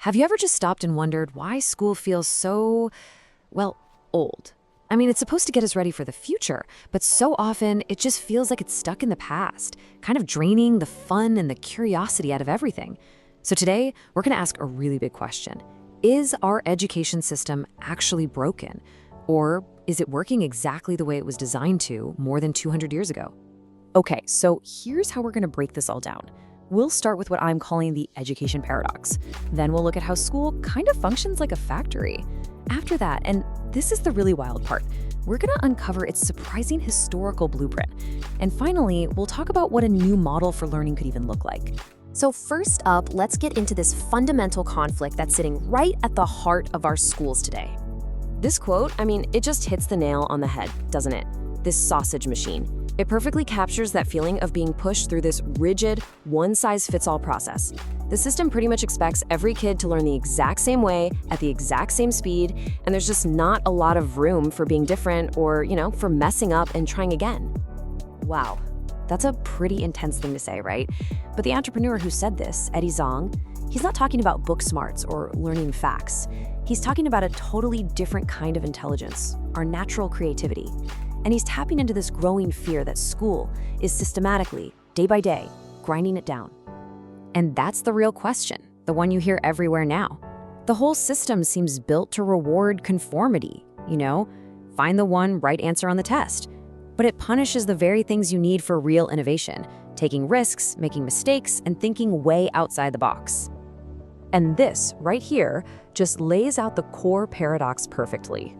Have you ever just stopped and wondered why school feels so, well, old? I mean, it's supposed to get us ready for the future, but so often it just feels like it's stuck in the past, kind of draining the fun and the curiosity out of everything. So today, we're going to ask a really big question. Is our education system actually broken? Or is it working exactly the way it was designed to more than 200 years ago? Okay, so here's how we're going to break this all down. We'll start with what I'm calling the education paradox. Then we'll look at how school kind of functions like a factory. After that, and this is the really wild part, we're going to uncover its surprising historical blueprint. And finally, we'll talk about what a new model for learning could even look like. So first up, let's get into this fundamental conflict that's sitting right at the heart of our schools today. This quote, it just hits the nail on the head, doesn't it? This sausage machine. It perfectly captures that feeling of being pushed through this rigid, one-size-fits-all process. The system pretty much expects every kid to learn the exact same way, at the exact same speed, and there's just not a lot of room for being different or, for messing up and trying again. Wow, that's a pretty intense thing to say, right? But the entrepreneur who said this, Eddie Zhang, he's not talking about book smarts or learning facts. He's talking about a totally different kind of intelligence, our natural creativity. And he's tapping into this growing fear that school is systematically, day by day, grinding it down. And that's the real question, the one you hear everywhere now. The whole system seems built to reward conformity, find the one right answer on the test. But it punishes the very things you need for real innovation, taking risks, making mistakes, and thinking way outside the box. And this, right here, just lays out the core paradox perfectly.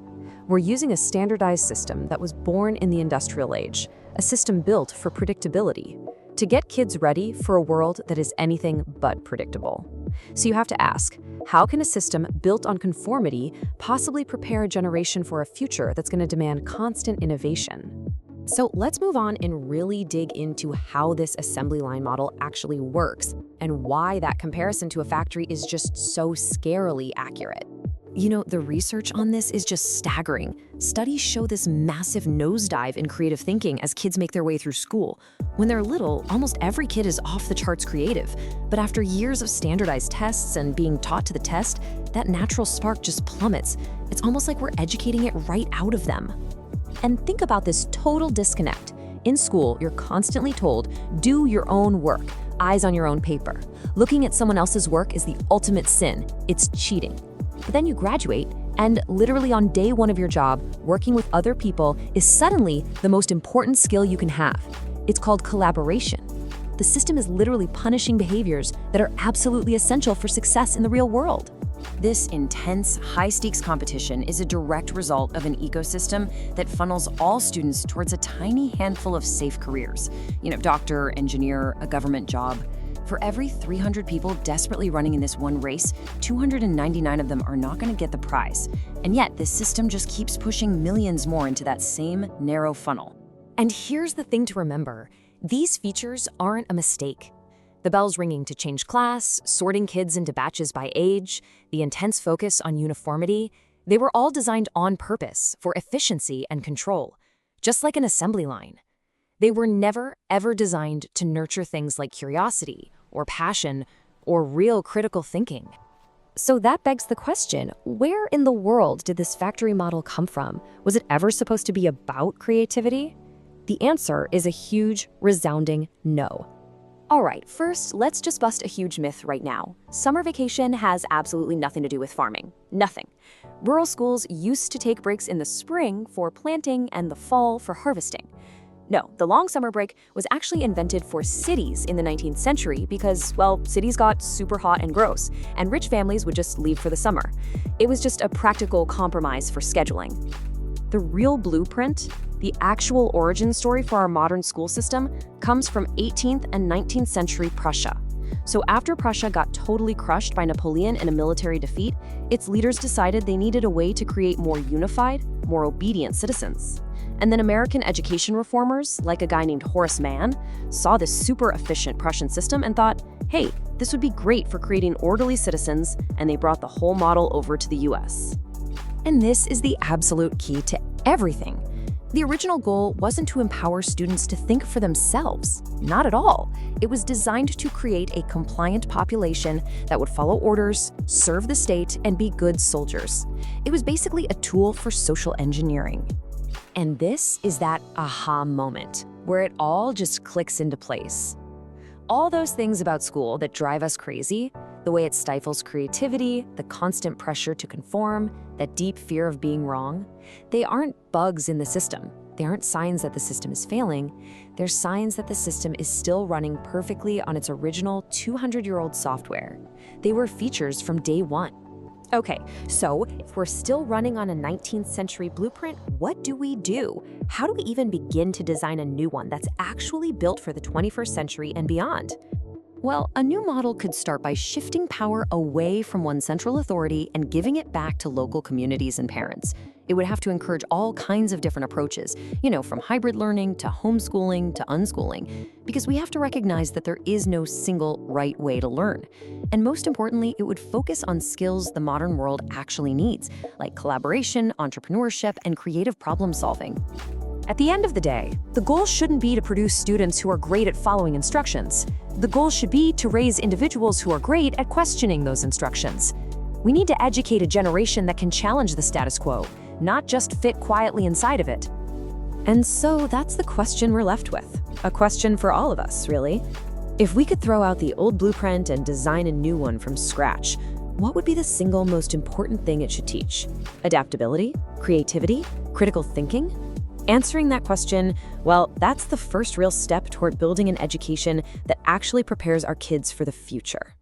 We're using a standardized system that was born in the industrial age, a system built for predictability, to get kids ready for a world that is anything but predictable. So you have to ask, how can a system built on conformity possibly prepare a generation for a future that's going to demand constant innovation? So let's move on and really dig into how this assembly line model actually works and why that comparison to a factory is just so scarily accurate. The research on this is just staggering. Studies show this massive nosedive in creative thinking as kids make their way through school. When they're little, almost every kid is off the charts creative. But after years of standardized tests and being taught to the test, that natural spark just plummets. It's almost like we're educating it right out of them. And think about this total disconnect. In school, you're constantly told, do your own work, eyes on your own paper. Looking at someone else's work is the ultimate sin. It's cheating. But then you graduate, and literally on day one of your job, working with other people is suddenly the most important skill you can have. It's called collaboration. The system is literally punishing behaviors that are absolutely essential for success in the real world. This intense, high-stakes competition is a direct result of an ecosystem that funnels all students towards a tiny handful of safe careers. Doctor, engineer, a government job. For every 300 people desperately running in this one race, 299 of them are not going to get the prize. And yet, this system just keeps pushing millions more into that same narrow funnel. And here's the thing to remember. These features aren't a mistake. The bells ringing to change class, sorting kids into batches by age, the intense focus on uniformity, they were all designed on purpose for efficiency and control, just like an assembly line. They were never, ever designed to nurture things like curiosity or passion or real critical thinking. So that begs the question, where in the world did this factory model come from? Was it ever supposed to be about creativity? The answer is a huge, resounding no. All right, first, let's just bust a huge myth right now. Summer vacation has absolutely nothing to do with farming. Nothing. Rural schools used to take breaks in the spring for planting and the fall for harvesting. No, the long summer break was actually invented for cities in the 19th century because, cities got super hot and gross, and rich families would just leave for the summer. It was just a practical compromise for scheduling. The real blueprint, the actual origin story for our modern school system, comes from 18th and 19th century Prussia. So after Prussia got totally crushed by Napoleon in a military defeat, its leaders decided they needed a way to create more unified, more obedient citizens. And then American education reformers, like a guy named Horace Mann, saw this super efficient Prussian system and thought, hey, this would be great for creating orderly citizens, and they brought the whole model over to the US. And this is the absolute key to everything. The original goal wasn't to empower students to think for themselves. Not at all. It was designed to create a compliant population that would follow orders, serve the state, and be good soldiers. It was basically a tool for social engineering. And this is that aha moment, where it all just clicks into place. All those things about school that drive us crazy, the way it stifles creativity, the constant pressure to conform, that deep fear of being wrong, they aren't bugs in the system. They aren't signs that the system is failing. They're signs that the system is still running perfectly on its original 200-year-old software. They were features from day one. Okay, so if we're still running on a 19th century blueprint, what do we do? How do we even begin to design a new one that's actually built for the 21st century and beyond? Well, a new model could start by shifting power away from one central authority and giving it back to local communities and parents. It would have to encourage all kinds of different approaches, from hybrid learning to homeschooling to unschooling, because we have to recognize that there is no single right way to learn. And most importantly, it would focus on skills the modern world actually needs, like collaboration, entrepreneurship, and creative problem solving. At the end of the day, the goal shouldn't be to produce students who are great at following instructions. The goal should be to raise individuals who are great at questioning those instructions. We need to educate a generation that can challenge the status quo, not just fit quietly inside of it. And so that's the question we're left with. A question for all of us, really. If we could throw out the old blueprint and design a new one from scratch, what would be the single most important thing it should teach? Adaptability? Creativity? Critical thinking? Answering that question, well, that's the first real step toward building an education that actually prepares our kids for the future.